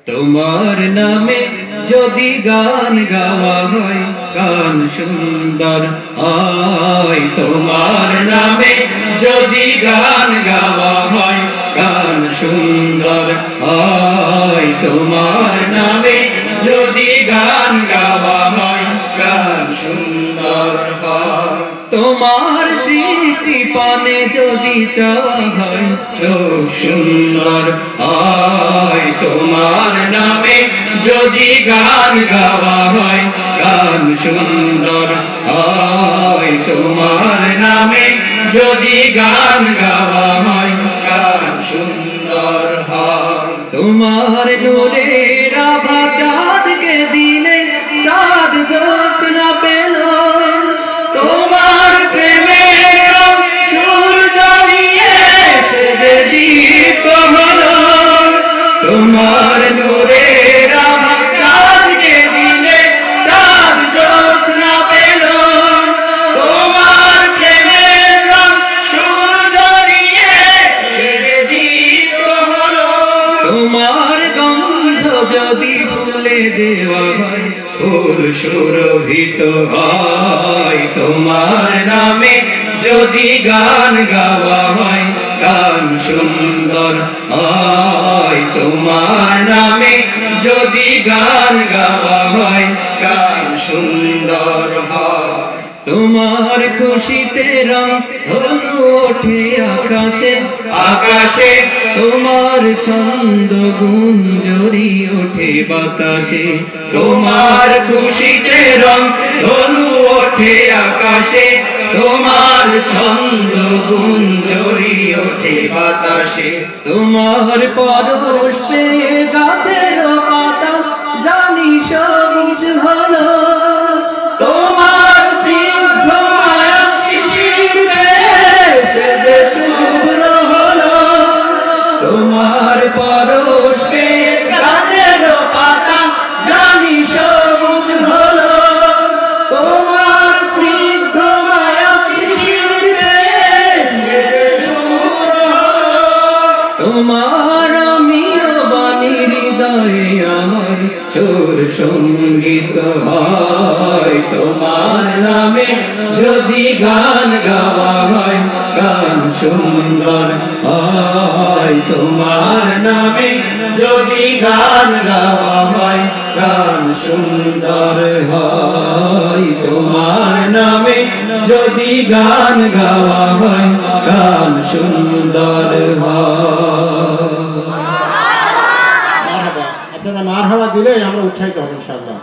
তোমার নামে যদি গান গাওয়া হয় গান সুন্দর হয়। তোমার নামে যদি গান গাওয়া হয় গান সুন্দর হয়। তোমার নামে যদি গান গাওয়া হয় গান সুন্দর হয়। তোমার সৃষ্টি পানে যদি চাওয়া হয় চোখ সুন্দর হয়। তোমার নামে যদি গান গাওয়া হয় গান সুন্দর হয়। তোমার নামে যদি গান গাওয়া হয় গান সুন্দর হয়। তোমার নূরের আভা চাঁদকে দিলে চাঁদ জোছনা পেল। তোমার প্রেমের সূর্য নিয়ে সেজে দীপ্ত হলো। তোমার নূরের আভা চাঁদকে দিলে চাঁদ জোছনা পেল। তোমার প্রেমের সূর্য নিয়ে সেজে দীপ্ত হলো। তোমার গন্ধ যদি ফুলে দেওয়া হয় ফুল সুরভিত হয়। তোমার নামে যদি গান গাওয়া হয় গান সুন্দর হয়। তোমার নামে যদি গান গাওয়া হয় গান সুন্দর হয়। তোমার খুশিতে রং ধনু ওঠে আকাশে আকাশে। তোমার ছন্দ গুঞ্জরি ওঠে বাতাসে। তোমার খুশিতে রং ধনু ওঠে আকাশে। তোমার ছন্দ গুঞ্জরি ওঠে বাতাসে। তোমার পরশ পেয়ে গাছের পাতা জানি সবুজ হলো। তোমার স্নিগ্ধ মায়া শিশির বেয়ে সেজে শুভ্র হলো। তোমার পরশ পেয়ে গাছের পাতা জানি সবুজ হলো। তোমার স্নিগ্ধ মায়া শিশির বেয়ে সেজে শুভ্র হলো। তোমার আমিও বাণী হৃদয়ে আমার সুর সঙ্গীত হয়। তোমার নামে যদি গান গাওয়া হয় গান সুন্দর হয়। তোমার নামে যদি গান গাওয়া হয় গান সুন্দর হয়। তোমার নামে যদি গান গাওয়া হয় গান সুন্দর হয়। আপনারা মারহাবা দিলে আমরা উৎসাহিত হব ইনশাআল্লাহ।